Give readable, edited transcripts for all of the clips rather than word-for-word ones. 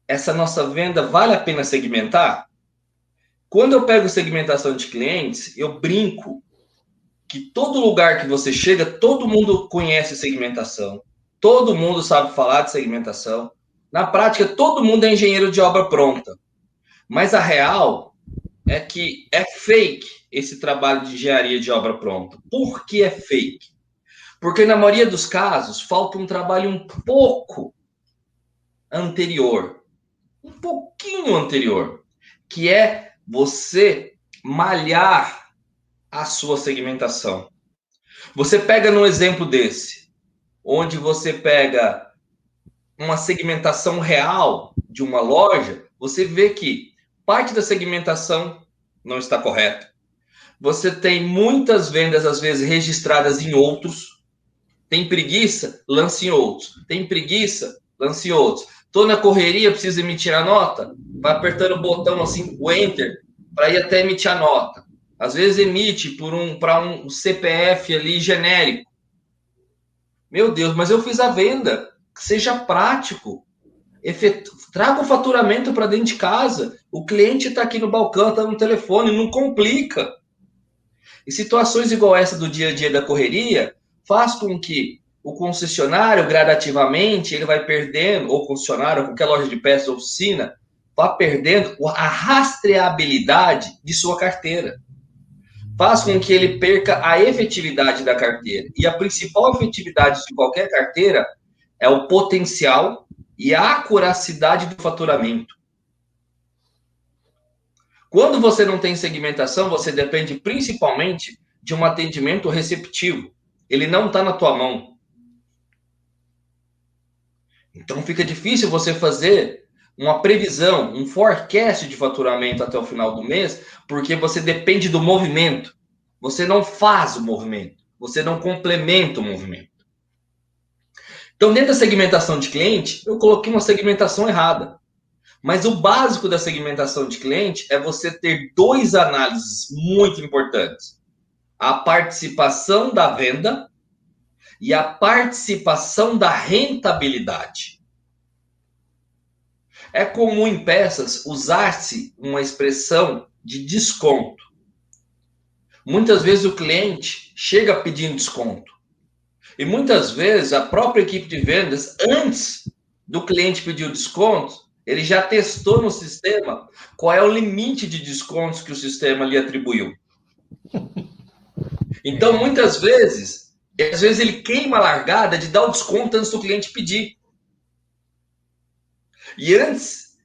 essa nossa venda vale a pena segmentar? Quando eu pego segmentação de clientes, eu brinco que todo lugar que você chega, todo mundo conhece segmentação, todo mundo sabe falar de segmentação. Na prática, todo mundo é engenheiro de obra pronta. Mas a real é que é fake esse trabalho de engenharia de obra pronta. Por que é fake? Porque na maioria dos casos falta um trabalho um pouco anterior, um pouquinho anterior, que é você malhar a sua segmentação. Você pega num exemplo desse, onde você pega uma segmentação real de uma loja, você vê que parte da segmentação não está correta. Você tem muitas vendas, às vezes, registradas em outros. Tem preguiça? Lance em outros. Tem preguiça? Lance em outros. Estou na correria, preciso emitir a nota? Vai apertando o botão assim, o Enter, para ir até emitir a nota. Às vezes emite para um CPF ali genérico. Meu Deus, mas eu fiz a venda. Seja prático. Traga o faturamento para dentro de casa. O cliente está aqui no balcão, está no telefone, não complica. E situações igual essa do dia a dia da correria faz com que o concessionário, gradativamente, ele vai perdendo, ou concessionário, ou qualquer loja de peças, oficina, vá perdendo a rastreabilidade de sua carteira. Faz com que ele perca a efetividade da carteira. E a principal efetividade de qualquer carteira é o potencial e a acuracidade do faturamento. Quando você não tem segmentação, você depende principalmente de um atendimento receptivo. Ele não está na tua mão. Então fica difícil você fazer uma previsão, um forecast de faturamento até o final do mês, porque você depende do movimento. Você não faz o movimento, você não complementa o movimento. Então, dentro da segmentação de cliente, eu coloquei uma segmentação errada. Mas o básico da segmentação de cliente é você ter dois análises muito importantes: a participação da venda e a participação da rentabilidade. É comum em peças usar-se uma expressão de desconto. Muitas vezes o cliente chega pedindo desconto. E muitas vezes a própria equipe de vendas, antes do cliente pedir o desconto, ele já testou no sistema qual é o limite de descontos que o sistema lhe atribuiu. Então, muitas vezes, às vezes ele queima a largada de dar o desconto antes do cliente pedir. E antes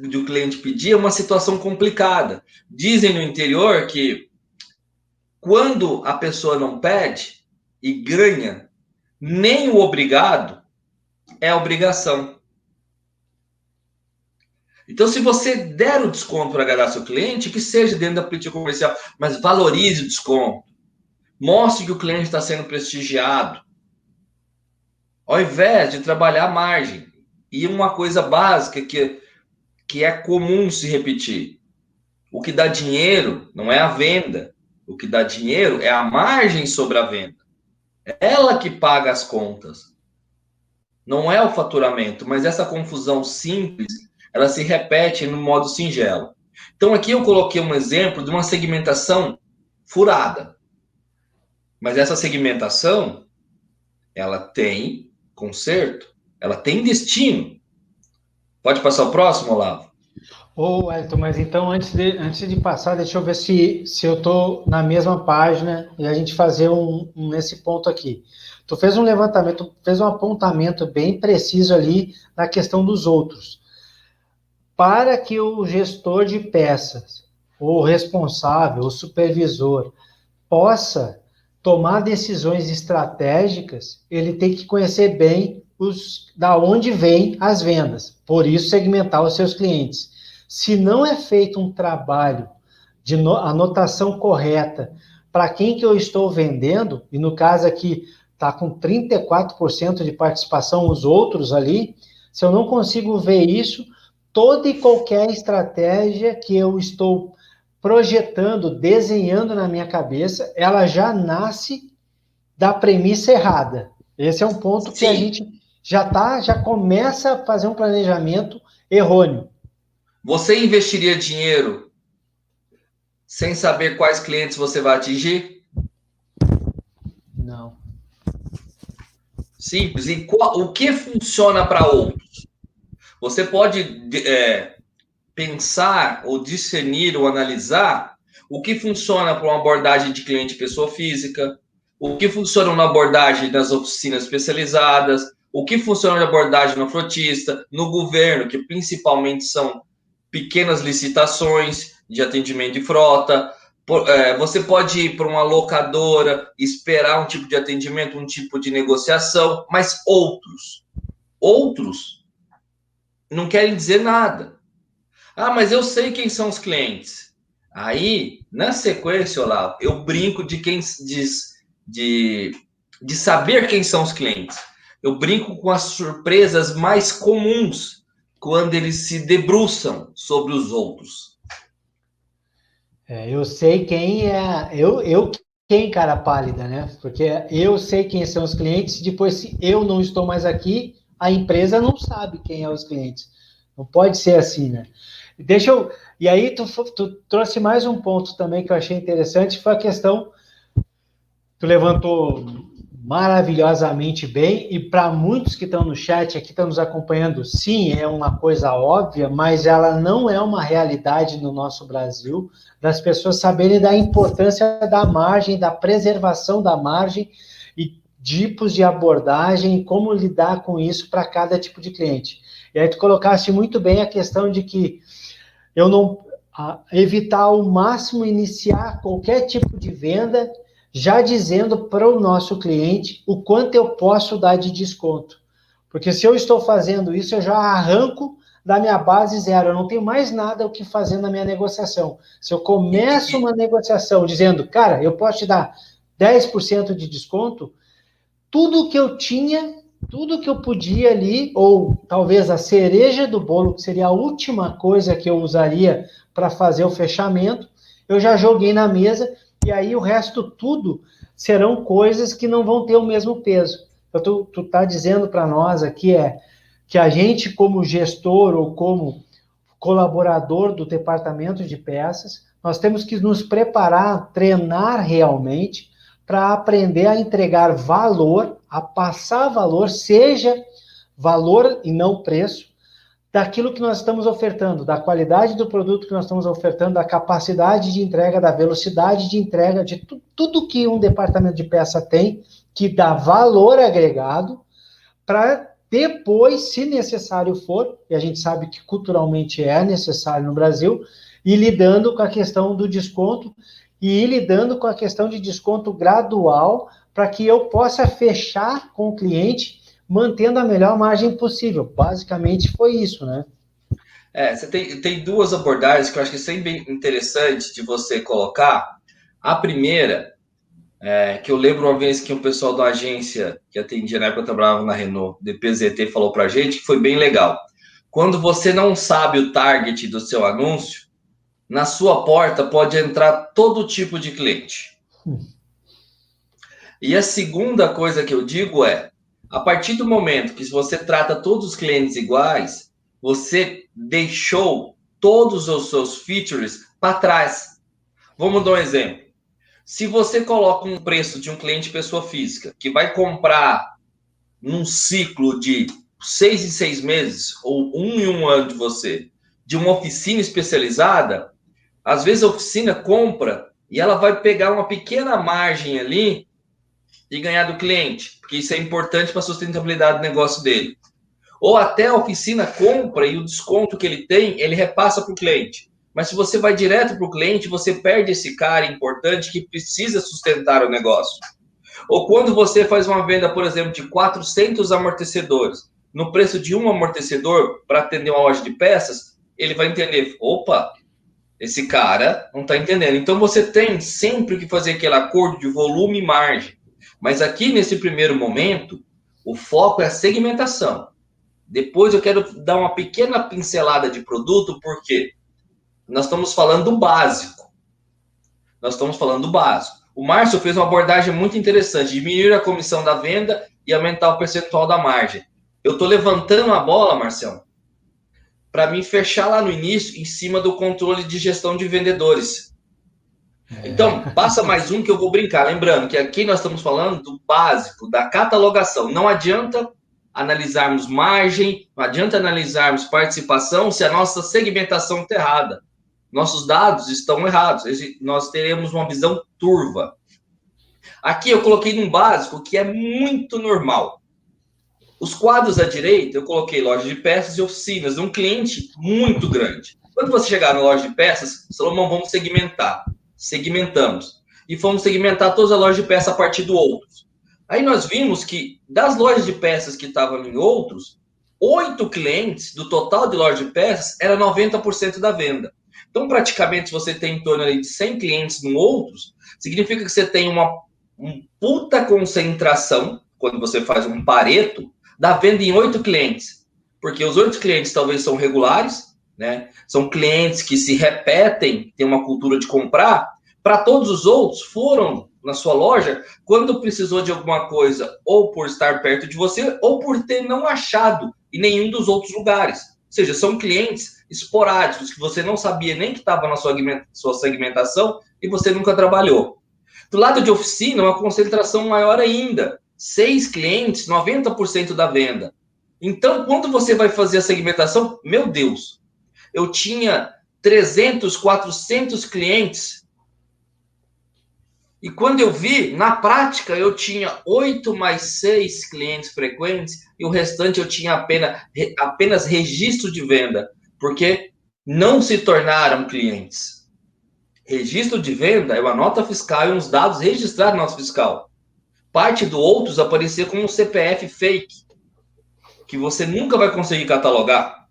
de o cliente pedir, é uma situação complicada. Dizem no interior que quando a pessoa não pede e ganha, nem o obrigado é obrigação. Então, se você der o desconto para agradar seu cliente, que seja dentro da política comercial, mas valorize o desconto. Mostre que o cliente está sendo prestigiado. Ao invés de trabalhar a margem. E uma coisa básica que é comum se repetir. O que dá dinheiro não é a venda. O que dá dinheiro é a margem sobre a venda. É ela que paga as contas. Não é o faturamento, mas essa confusão simples, ela se repete no modo singelo. Então aqui eu coloquei um exemplo de uma segmentação furada. Mas essa segmentação, ela tem conserto, ela tem destino. Pode passar o próximo, Olavo? Ô, Elton, mas então antes de passar, deixa eu ver se eu estou na mesma página e a gente fazer nesse ponto aqui. Tu fez um levantamento, fez um apontamento bem preciso ali na questão dos outros. Para que o gestor de peças, o responsável, o supervisor, possa tomar decisões estratégicas, ele tem que conhecer bem da onde vêm as vendas. Por isso, segmentar os seus clientes. Se não é feito um trabalho de anotação correta para quem que eu estou vendendo, e no caso aqui está com 34% de participação os outros ali, se eu não consigo ver isso, toda e qualquer estratégia que eu estou projetando, desenhando na minha cabeça, ela já nasce da premissa errada. Esse é um ponto que a gente já começa a fazer um planejamento errôneo. Você investiria dinheiro sem saber quais clientes você vai atingir? Não. Simples. E o que funciona para outros? Você pode pensar ou discernir ou analisar o que funciona para uma abordagem de cliente pessoa física, o que funciona na abordagem das oficinas especializadas, o que funciona na abordagem no frotista, no governo, que principalmente são pequenas licitações de atendimento de frota. Você pode ir para uma locadora, esperar um tipo de atendimento, um tipo de negociação, mas outros não querem dizer nada. Ah, mas eu sei quem são os clientes. Aí, na sequência, Olavo, eu brinco de quem de saber quem são os clientes. Eu brinco com as surpresas mais comuns quando eles se debruçam sobre os outros. Eu sei quem é. Quem, cara pálida, né? Porque eu sei quem são os clientes, depois, se eu não estou mais aqui, a empresa não sabe quem é os clientes. Não pode ser assim, né? E aí, tu trouxe mais um ponto também que eu achei interessante, foi a questão. Tu levantou maravilhosamente bem, e para muitos que estão no chat aqui, estão nos acompanhando, sim, é uma coisa óbvia, mas ela não é uma realidade no nosso Brasil, das pessoas saberem da importância da margem, da preservação da margem, e tipos de abordagem, como lidar com isso para cada tipo de cliente. E aí tu colocaste muito bem a questão de que eu não evitar ao máximo iniciar qualquer tipo de venda já dizendo para o nosso cliente o quanto eu posso dar de desconto. Porque se eu estou fazendo isso, eu já arranco da minha base zero, eu não tenho mais nada o que fazer na minha negociação. Se eu começo uma negociação dizendo, cara, eu posso te dar 10% de desconto, tudo que eu tinha, tudo que eu podia ali, ou talvez a cereja do bolo, que seria a última coisa que eu usaria para fazer o fechamento, eu já joguei na mesa, e aí o resto tudo serão coisas que não vão ter o mesmo peso. Então, tu tá dizendo para nós aqui que a gente, como gestor ou como colaborador do departamento de peças, nós temos que nos preparar, treinar realmente, para aprender a entregar valor, a passar valor, seja valor e não preço, daquilo que nós estamos ofertando, da qualidade do produto que nós estamos ofertando, da capacidade de entrega, da velocidade de entrega, de tudo que um departamento de peça tem, que dá valor agregado, para depois, se necessário for, e a gente sabe que culturalmente é necessário no Brasil, ir lidando com a questão do desconto e ir lidando com a questão de desconto gradual para que eu possa fechar com o cliente mantendo a melhor margem possível. Basicamente foi isso, né? Você tem duas abordagens que eu acho que é bem interessante de você colocar. A primeira, que eu lembro uma vez que um pessoal da agência que atendia na época, eu trabalhava na Renault, DPZT, falou pra gente, que foi bem legal. Quando você não sabe o target do seu anúncio, na sua porta pode entrar todo tipo de cliente. E a segunda coisa que eu digo a partir do momento que você trata todos os clientes iguais, você deixou todos os seus features para trás. Vamos dar um exemplo. Se você coloca um preço de um cliente pessoa física que vai comprar num ciclo de 6 em 6 meses ou 1 em 1 ano de você, de uma oficina especializada, às vezes a oficina compra e ela vai pegar uma pequena margem ali e ganhar do cliente, porque isso é importante para a sustentabilidade do negócio dele. Ou até a oficina compra e o desconto que ele tem, ele repassa para o cliente. Mas se você vai direto para o cliente, você perde esse cara importante que precisa sustentar o negócio. Ou quando você faz uma venda, por exemplo, de 400 amortecedores, no preço de um amortecedor para atender uma loja de peças, ele vai entender, opa, esse cara não está entendendo. Então você tem sempre que fazer aquele acordo de volume e margem. Mas aqui, nesse primeiro momento, o foco é a segmentação. Depois eu quero dar uma pequena pincelada de produto, porque nós estamos falando do básico. Nós estamos falando do básico. O Márcio fez uma abordagem muito interessante, diminuir a comissão da venda e aumentar o percentual da margem. eu estou levantando a bola, Marcelo, para me fechar lá no início, em cima do controle de gestão de vendedores. Então, passa mais um que eu vou brincar. Lembrando que aqui nós estamos falando do básico, da catalogação. Não adianta analisarmos margem, não adianta analisarmos participação se a nossa segmentação está errada. Nossos dados estão errados. Nós teremos uma visão turva. Aqui eu coloquei num básico que é muito normal. Os quadros à direita, eu coloquei loja de peças e oficinas, um cliente muito grande. Quando você chegar na loja de peças, Salomão, vamos segmentar. Segmentamos. E fomos segmentar todas as lojas de peças a partir do outros. Aí nós vimos que das lojas de peças que estavam em outros, 8 clientes do total de lojas de peças era 90% da venda. Então, praticamente, se você tem em torno de 100 clientes no outros, significa que você tem uma puta concentração, quando você faz um Pareto, da venda em 8 clientes. Porque os 8 clientes talvez são regulares, né? São clientes que se repetem, têm uma cultura de comprar. Para todos os outros, foram na sua loja quando precisou de alguma coisa, ou por estar perto de você, ou por ter não achado em nenhum dos outros lugares. Ou seja, são clientes esporádicos, que você não sabia nem que estava na sua segmentação e você nunca trabalhou. Do lado de oficina, uma concentração maior ainda. 6 clientes, 90% da venda. Então, quando você vai fazer a segmentação, meu Deus, eu tinha 300, 400 clientes. E quando eu vi, na prática, eu tinha 8 mais 6 clientes frequentes e o restante eu tinha apenas registro de venda, porque não se tornaram clientes. Registro de venda é uma nota fiscal e uns dados registrados na nota fiscal. Parte do outros aparecia como um CPF fake, que você nunca vai conseguir catalogar.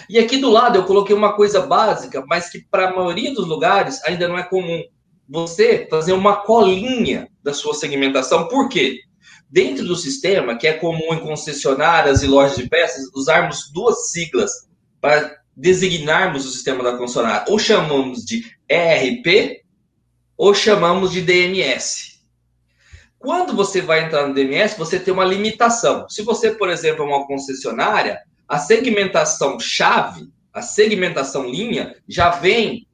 E aqui do lado eu coloquei uma coisa básica, mas que para a maioria dos lugares ainda não é comum. Você fazer uma colinha da sua segmentação. Por quê? Dentro do sistema, que é comum em concessionárias e lojas de peças, usarmos 2 siglas para designarmos o sistema da concessionária. Ou chamamos de ERP, ou chamamos de DMS. Quando você vai entrar no DMS, você tem uma limitação. Se você, por exemplo, é uma concessionária, a segmentação chave, a segmentação linha, já vem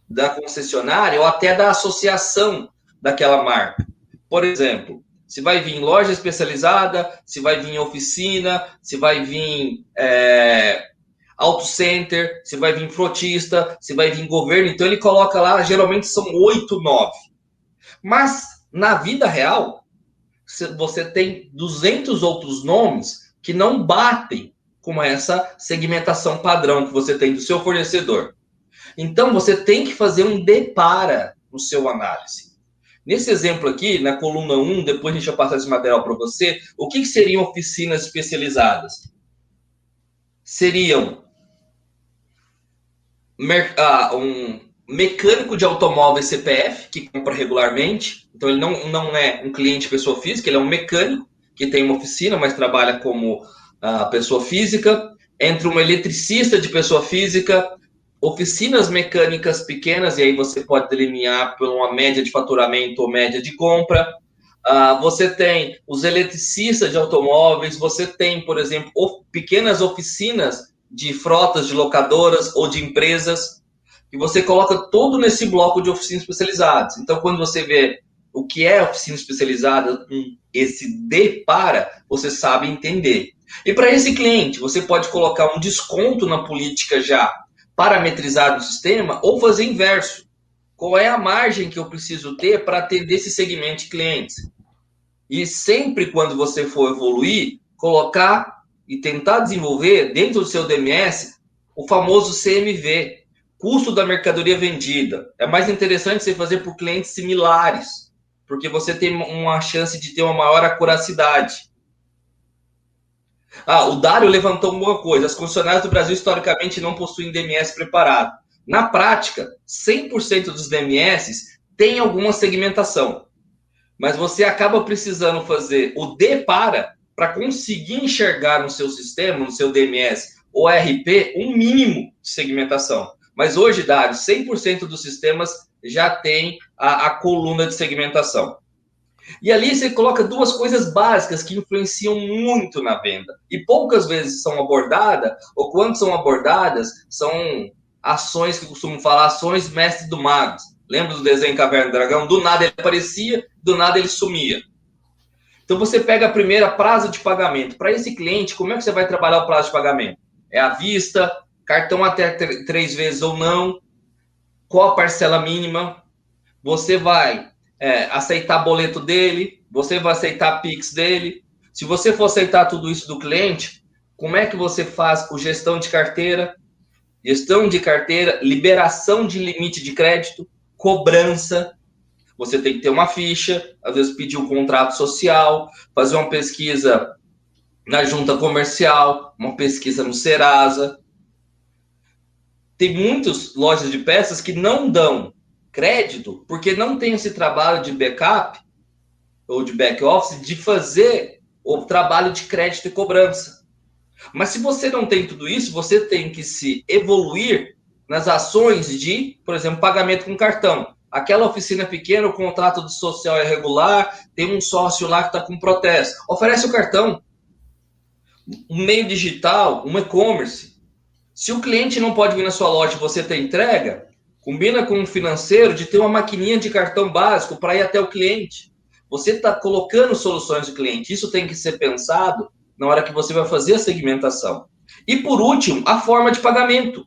da concessionária ou até da associação daquela marca. Por exemplo, se vai vir loja especializada, se vai vir oficina, se vai vir auto center, se vai vir frotista, se vai vir governo. Então, ele coloca lá, geralmente são 8, 9. Mas, na vida real, você tem 200 outros nomes que não batem com essa segmentação padrão que você tem do seu fornecedor. Então, você tem que fazer um depara no seu análise. Nesse exemplo aqui, na coluna 1, depois a gente vai passar esse material para você, o que seriam oficinas especializadas? Seriam um mecânico de automóveis CPF, que compra regularmente. Então, ele não é um cliente pessoa física, ele é um mecânico que tem uma oficina, mas trabalha como pessoa física. Entre um eletricista de pessoa física, oficinas mecânicas pequenas, e aí você pode delinear por uma média de faturamento ou média de compra. Você tem os eletricistas de automóveis, você tem, por exemplo, pequenas oficinas de frotas de locadoras ou de empresas, e você coloca todo nesse bloco de oficinas especializadas. Então, quando você vê o que é oficina especializada, esse depara, você sabe entender. E para esse cliente, você pode colocar um desconto na política já parametrizado no sistema, ou fazer inverso. Qual é a margem que eu preciso ter para atender esse segmento de clientes? E sempre quando você for evoluir, colocar e tentar desenvolver dentro do seu DMS o famoso CMV, custo da mercadoria vendida. É mais interessante você fazer por clientes similares, porque você tem uma chance de ter uma maior acuracidade. O Dário levantou uma coisa: as concessionárias do Brasil historicamente não possuem DMS preparado. Na prática, 100% dos DMS tem alguma segmentação, mas você acaba precisando fazer o depara para conseguir enxergar no seu sistema, no seu DMS ou RP, um mínimo de segmentação. Mas hoje, Dário, 100% dos sistemas já tem a coluna de segmentação. E ali você coloca duas coisas básicas que influenciam muito na venda. E poucas vezes são abordadas, ou quando são abordadas, são ações que eu costumo falar, ações mestres do magos. Lembra do desenho Caverna do Dragão? Do nada ele aparecia, do nada ele sumia. Então você pega a primeira, prazo de pagamento. Para esse cliente, como é que você vai trabalhar o prazo de pagamento? É à vista, cartão até 3 vezes ou não, qual a parcela mínima, você vai aceitar boleto dele, você vai aceitar Pix dele. Se você for aceitar tudo isso do cliente, como é que você faz o gestão de carteira? Gestão de carteira, liberação de limite de crédito, cobrança. Você tem que ter uma ficha, às vezes pedir um contrato social, fazer uma pesquisa na junta comercial, uma pesquisa no Serasa. Tem muitas lojas de peças que não dão crédito porque não tem esse trabalho de backup ou de back office de fazer o trabalho de crédito e cobrança. Mas se você não tem tudo isso, você tem que se evoluir nas ações de, por exemplo, pagamento com cartão. Aquela oficina pequena, o contrato do social é regular, tem um sócio lá que está com protesto. Oferece o cartão. Um meio digital, um e-commerce. Se o cliente não pode vir na sua loja e você tem entrega, combina com um financeiro de ter uma maquininha de cartão básico para ir até o cliente. Você está colocando soluções do cliente. Isso tem que ser pensado na hora que você vai fazer a segmentação. E por último, a forma de pagamento.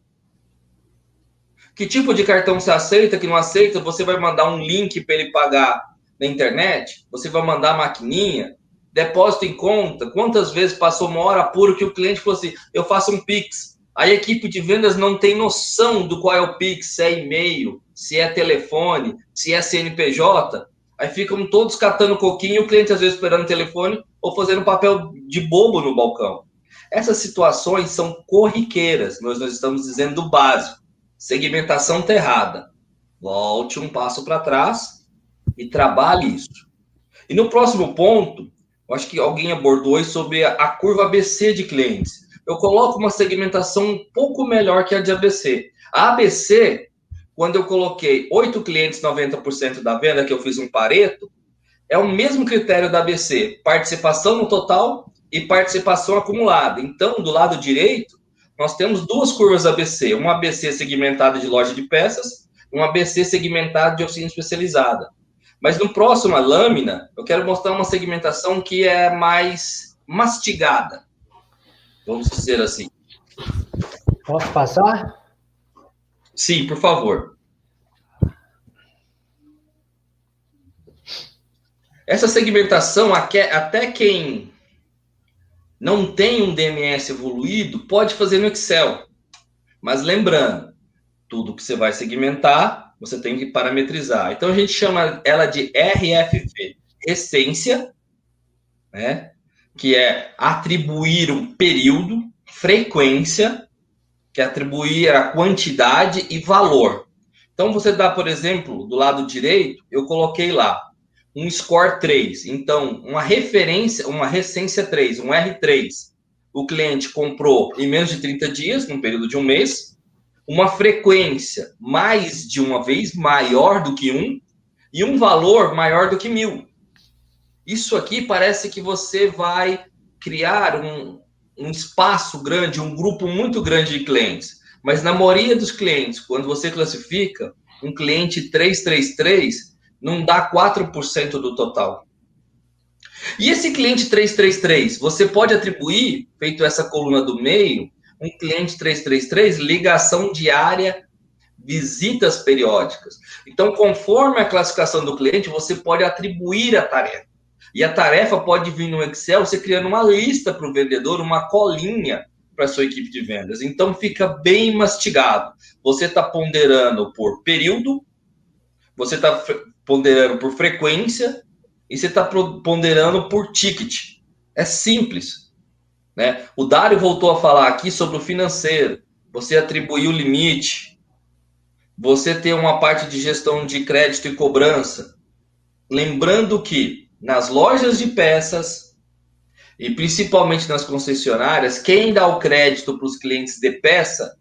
Que tipo de cartão você aceita, que não aceita? Você vai mandar um link para ele pagar na internet? Você vai mandar a maquininha? Depósito em conta? Quantas vezes passou uma hora pura que o cliente falou assim, eu faço um Pix. A equipe de vendas não tem noção do qual é o Pix, se é e-mail, se é telefone, se é CNPJ. Aí ficam todos catando coquinho e o cliente às vezes esperando o telefone ou fazendo papel de bobo no balcão. Essas situações são corriqueiras, nós estamos dizendo do básico. Segmentação está errada. Volte um passo para trás e trabalhe isso. E no próximo ponto, eu acho que alguém abordou aí sobre a curva ABC de clientes. Eu coloco uma segmentação um pouco melhor que a de ABC. A ABC, quando eu coloquei 8 clientes, 90% da venda, que eu fiz um Pareto, é o mesmo critério da ABC, participação no total e participação acumulada. Então, do lado direito, nós temos duas curvas ABC, uma ABC segmentada de loja de peças, uma ABC segmentada de oficina especializada. Mas no próximo lâmina, eu quero mostrar uma segmentação que é mais mastigada, vamos dizer assim. Posso passar? Sim, por favor. Essa segmentação, até quem não tem um DMS evoluído, pode fazer no Excel. Mas lembrando, tudo que você vai segmentar, você tem que parametrizar. Então, a gente chama ela de RFV, essência, né? Que é atribuir um período, frequência, que é atribuir a quantidade e valor. Então, você dá, por exemplo, do lado direito, eu coloquei lá um score 3. Então, uma referência, uma recência 3, um R3. O cliente comprou em menos de 30 dias, num período de um mês, uma frequência mais de uma vez, maior do que 1, e um valor maior do que 1.000. Isso aqui parece que você vai criar um espaço grande, um grupo muito grande de clientes. Mas na maioria dos clientes, quando você classifica, um cliente 333 não dá 4% do total. E esse cliente 333, você pode atribuir, feito essa coluna do meio, um cliente 333, ligação diária, visitas periódicas. Então, conforme a classificação do cliente, você pode atribuir a tarefa. E a tarefa pode vir no Excel, você criando uma lista para o vendedor, uma colinha para a sua equipe de vendas. Então, fica bem mastigado. Você está ponderando por período, você está ponderando por frequência e você está ponderando por ticket. É simples, né? O Dário voltou a falar aqui sobre o financeiro. Você atribuir o limite, você ter uma parte de gestão de crédito e cobrança. Lembrando que nas lojas de peças e principalmente nas concessionárias, quem dá o crédito para os clientes de peça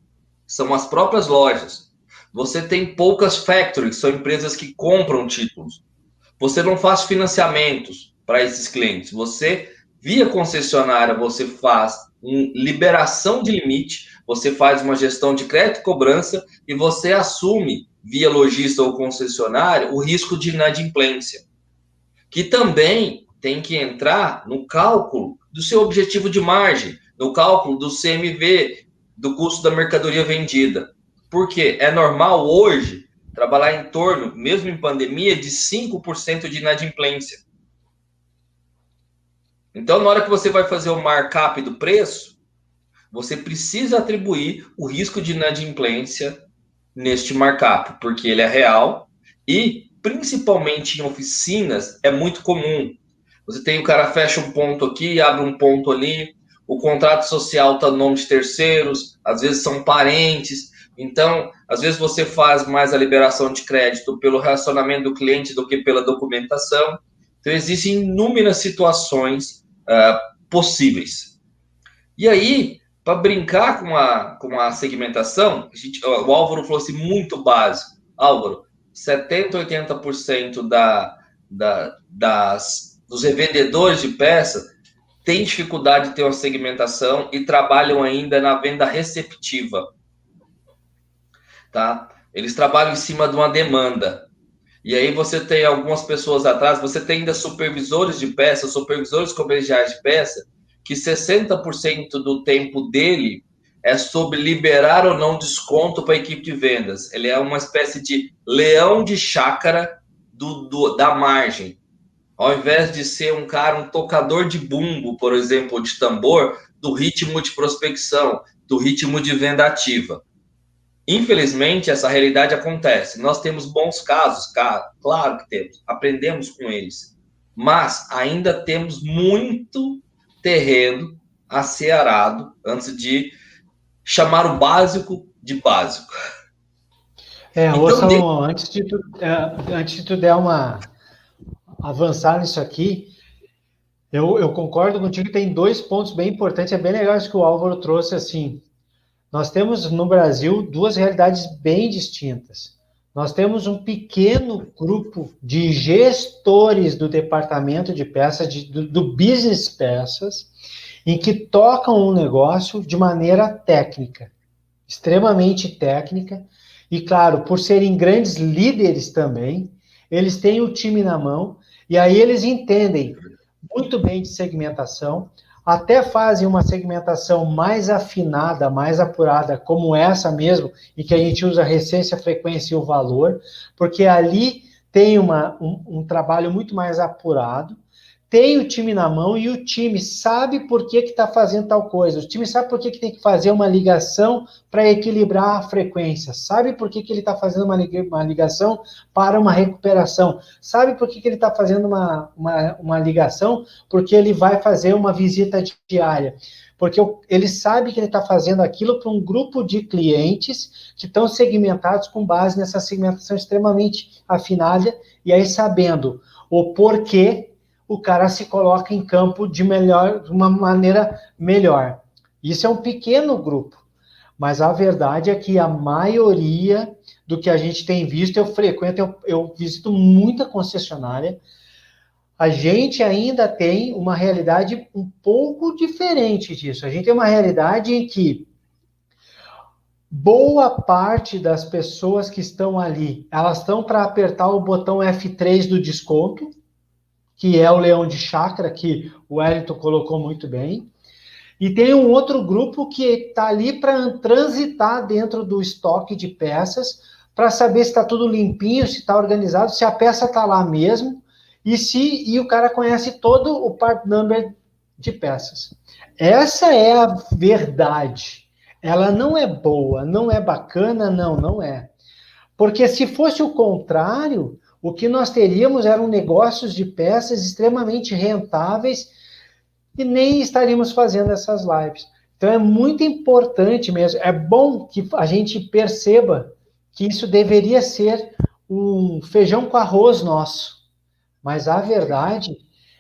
são as próprias lojas. Você tem poucas factories, são empresas que compram títulos. você não faz financiamentos para esses clientes. Você, via concessionária, você faz liberação de limite, você faz uma gestão de crédito e cobrança e você assume, via lojista ou concessionário, o risco de inadimplência, que também tem que entrar no cálculo do seu objetivo de margem, no cálculo do CMV, do custo da mercadoria vendida. Porque é normal hoje trabalhar em torno, mesmo em pandemia, de 5% de inadimplência. Então, na hora que você vai fazer o markup do preço, você precisa atribuir o risco de inadimplência neste markup, porque ele é real e, principalmente em oficinas, é muito comum. Você tem o cara fecha um ponto aqui, abre um ponto ali, o contrato social está no nome de terceiros, às vezes são parentes. Então, às vezes você faz mais a liberação de crédito pelo relacionamento do cliente do que pela documentação. Então, existem inúmeras situações possíveis. E aí, para brincar com a segmentação, o Álvaro falou assim, muito básico. Álvaro, 70%, 80% dos revendedores de peça têm dificuldade de ter uma segmentação e trabalham ainda na venda receptiva. Tá? Eles trabalham em cima de uma demanda. E aí você tem algumas pessoas atrás, você tem ainda supervisores de peça, supervisores comerciais de peça, que 60% do tempo dele é sobre liberar ou não desconto para a equipe de vendas. Ele é uma espécie de leão de chácara da margem. Ao invés de ser um cara, um tocador de bumbo, por exemplo, de tambor, do ritmo de prospecção, do ritmo de venda ativa. Infelizmente, essa realidade acontece. Nós temos bons casos, claro que temos, aprendemos com eles, mas ainda temos muito terreno a ser arado antes de chamar o básico de básico. Então, antes de tu der uma avançar nisso aqui, eu concordo contigo que tem 2 pontos bem importantes, é bem legal isso que o Álvaro trouxe, assim. Nós temos no Brasil 2 realidades bem distintas. Nós temos um pequeno grupo de gestores do departamento de peças, do business peças, em que tocam um negócio de maneira técnica, extremamente técnica, e claro, por serem grandes líderes também, eles têm o time na mão, e aí eles entendem muito bem de segmentação, até fazem uma segmentação mais afinada, mais apurada, como essa mesmo, em que a gente usa a recência, a frequência e o valor, porque ali tem um trabalho muito mais apurado, tem o time na mão e o time sabe por que está fazendo tal coisa, o time sabe por que tem que fazer uma ligação para equilibrar a frequência, sabe por que ele está fazendo uma ligação para uma recuperação, sabe por que ele está fazendo uma ligação, porque ele vai fazer uma visita diária, porque ele sabe que ele está fazendo aquilo para um grupo de clientes que estão segmentados com base nessa segmentação extremamente afinada, e aí sabendo o porquê o cara se coloca em campo de uma maneira melhor. Isso é um pequeno grupo, mas a verdade é que a maioria do que a gente tem visto, eu visito muita concessionária, a gente ainda tem uma realidade um pouco diferente disso. A gente tem uma realidade em que boa parte das pessoas que estão ali, elas estão para apertar o botão F3 do desconto, que é o leão de chácara, que o Wellington colocou muito bem. E tem um outro grupo que está ali para transitar dentro do estoque de peças, para saber se está tudo limpinho, se está organizado, se a peça está lá mesmo, e o cara conhece todo o part number de peças. Essa é a verdade. Ela não é boa, não é bacana, não é. Porque se fosse o contrário, o que nós teríamos eram negócios de peças extremamente rentáveis e nem estaríamos fazendo essas lives. Então é muito importante mesmo, é bom que a gente perceba que isso deveria ser um feijão com arroz nosso, mas a verdade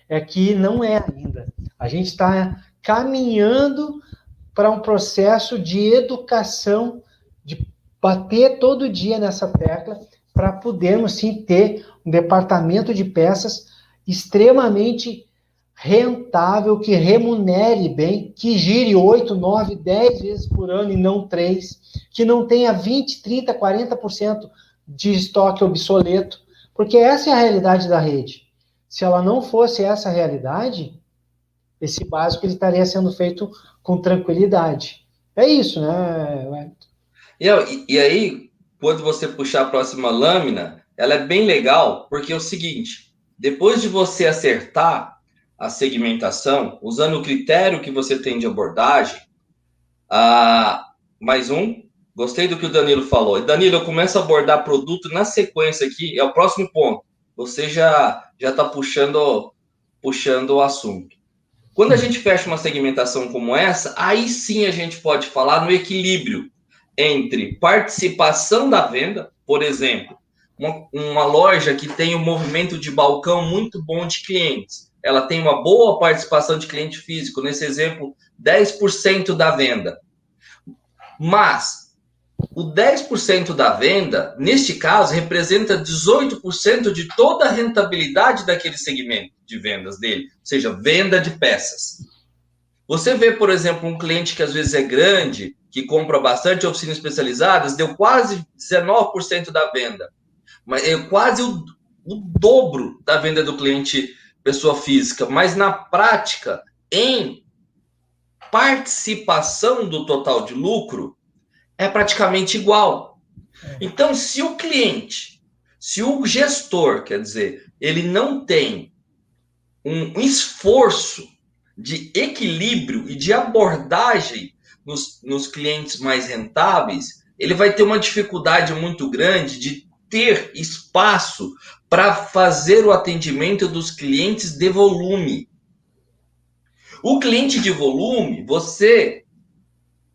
é que não é ainda. A gente está caminhando para um processo de educação, de bater todo dia nessa tecla, para podermos sim ter um departamento de peças extremamente rentável, que remunere bem, que gire 8, 9, 10 vezes por ano e não 3, que não tenha 20, 30, 40% de estoque obsoleto, porque essa é a realidade da rede. Se ela não fosse essa realidade, esse básico ele estaria sendo feito com tranquilidade. É isso, né? E aí, quando você puxar a próxima lâmina, ela é bem legal, porque é o seguinte, depois de você acertar a segmentação, usando o critério que você tem de abordagem, mais um, gostei do que o Danilo falou. E Danilo, eu começo a abordar produto na sequência aqui, é o próximo ponto. Você já está puxando o assunto. Quando a gente fecha uma segmentação como essa, aí sim a gente pode falar no equilíbrio entre participação da venda, por exemplo, uma loja que tem um movimento de balcão muito bom de clientes, ela tem uma boa participação de cliente físico, nesse exemplo, 10% da venda. Mas o 10% da venda, neste caso, representa 18% de toda a rentabilidade daquele segmento de vendas dele, ou seja, venda de peças. Você vê, por exemplo, um cliente que às vezes é grande, que compra bastante oficinas especializadas, deu quase 19% da venda, mas é quase o dobro da venda do cliente pessoa física, mas na prática, em participação do total de lucro, é praticamente igual. Então, se o cliente, se o gestor, quer dizer, ele não tem um esforço de equilíbrio e de abordagem nos clientes mais rentáveis, ele vai ter uma dificuldade muito grande de ter espaço para fazer o atendimento dos clientes de volume. O cliente de volume, você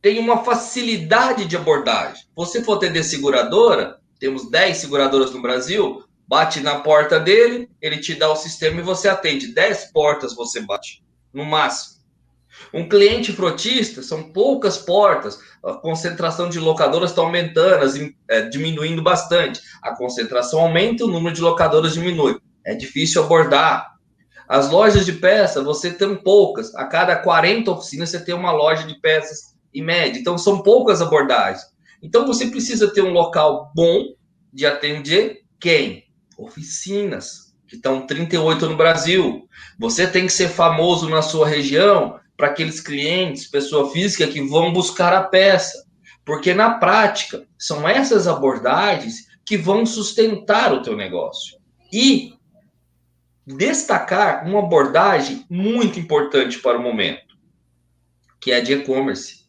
tem uma facilidade de abordagem. Você for atender seguradora, temos 10 seguradoras no Brasil, bate na porta dele, ele te dá o sistema e você atende. 10 portas você bate, no máximo. Um cliente frotista, são poucas portas, a concentração de locadoras está aumentando, diminuindo bastante. A concentração aumenta, o número de locadoras diminui. É difícil abordar. As lojas de peça, você tem poucas. A cada 40 oficinas, você tem uma loja de peças em média. Então, são poucas abordagens. Então, você precisa ter um local bom de atender quem? Oficinas, que estão 38 no Brasil. Você tem que ser famoso na sua região para aqueles clientes, pessoa física, que vão buscar a peça. Porque, na prática, são essas abordagens que vão sustentar o teu negócio. E destacar uma abordagem muito importante para o momento, que é a de e-commerce.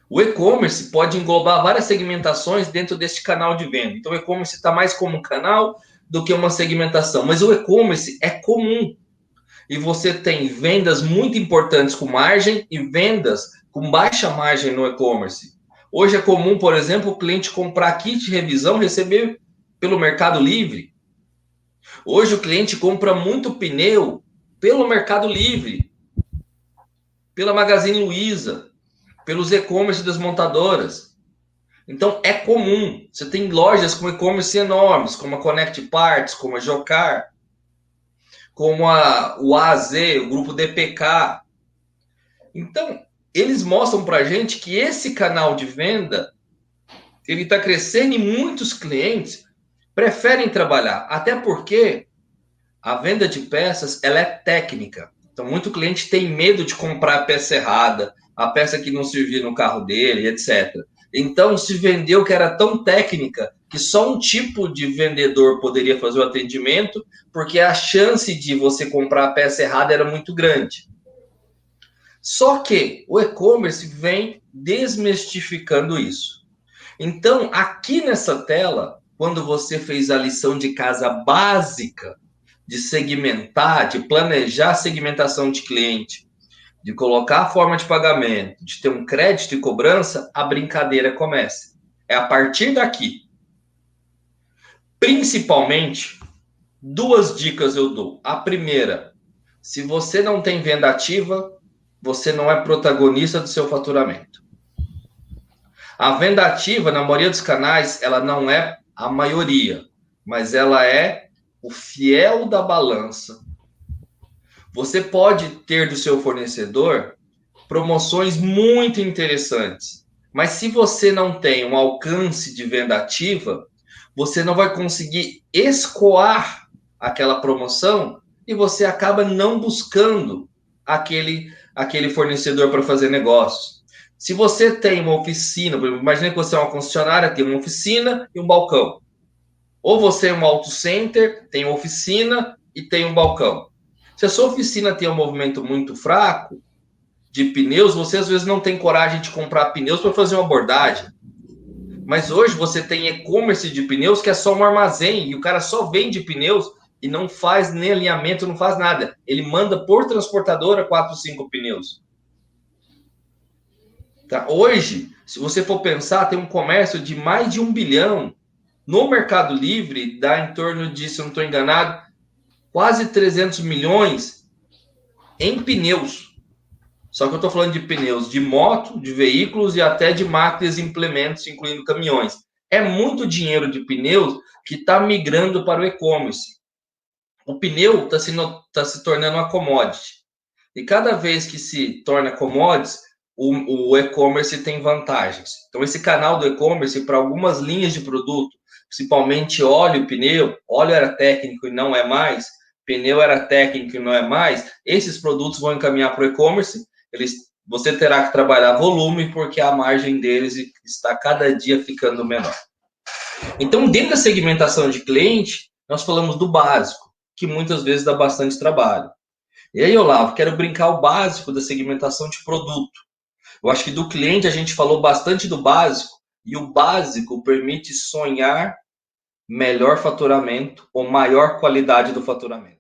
O e-commerce pode englobar várias segmentações dentro deste canal de venda. Então, o e-commerce está mais como um canal do que uma segmentação. Mas o e-commerce é comum. E você tem vendas muito importantes com margem e vendas com baixa margem no e-commerce. Hoje é comum, por exemplo, o cliente comprar kit de revisão e receber pelo Mercado Livre. Hoje o cliente compra muito pneu pelo Mercado Livre, pela Magazine Luiza, pelos e-commerce das montadoras. Então é comum. Você tem lojas com e-commerce enormes, como a Connect Parts, como a Jocar, como o AZ, o grupo DPK. Então, eles mostram para a gente que esse canal de venda ele está crescendo e muitos clientes preferem trabalhar, até porque a venda de peças ela é técnica. Então, muito cliente tem medo de comprar a peça errada, a peça que não servia no carro dele, etc. Então, se vendeu que era tão técnica que só um tipo de vendedor poderia fazer o atendimento, porque a chance de você comprar a peça errada era muito grande. Só que o e-commerce vem desmistificando isso. Então, aqui nessa tela, quando você fez a lição de casa básica, de segmentar, de planejar a segmentação de cliente, de colocar a forma de pagamento, de ter um crédito e cobrança, a brincadeira começa. É a partir daqui. Principalmente, 2 dicas eu dou. A primeira, se você não tem venda ativa, você não é protagonista do seu faturamento. A venda ativa, na maioria dos canais, ela não é a maioria. mas ela é o fiel da balança. Você pode ter do seu fornecedor promoções muito interessantes, mas se você não tem um alcance de venda ativa, você não vai conseguir escoar aquela promoção e você acaba não buscando aquele fornecedor para fazer negócios. Se você tem uma oficina, imagine que você é uma concessionária, tem uma oficina e um balcão. Ou você é um auto center, tem uma oficina e tem um balcão. Se a sua oficina tem um movimento muito fraco de pneus, você às vezes não tem coragem de comprar pneus para fazer uma abordagem. Mas hoje você tem e-commerce de pneus que é só um armazém e o cara só vende pneus e não faz nem alinhamento, não faz nada. Ele manda por transportadora 4, 5 pneus. Tá? Hoje, se você for pensar, tem um comércio de mais de 1 bilhão. No Mercado Livre, dá em torno de, se eu não estou enganado, quase 300 milhões em pneus. Só que eu estou falando de pneus de moto, de veículos e até de máquinas e implementos, incluindo caminhões. É muito dinheiro de pneus que está migrando para o e-commerce. O pneu está se tornando uma commodity. E cada vez que se torna commodity, o e-commerce tem vantagens. Então, esse canal do e-commerce, para algumas linhas de produto, principalmente óleo e pneu, óleo era técnico e não é mais, pneu era técnico e não é mais, esses produtos vão encaminhar para o e-commerce, você terá que trabalhar volume, porque a margem deles está cada dia ficando menor. Então, dentro da segmentação de cliente, nós falamos do básico, que muitas vezes dá bastante trabalho. E aí, Olavo, quero brincar o básico da segmentação de produto. Eu acho que do cliente a gente falou bastante do básico, e o básico permite sonhar melhor faturamento ou maior qualidade do faturamento.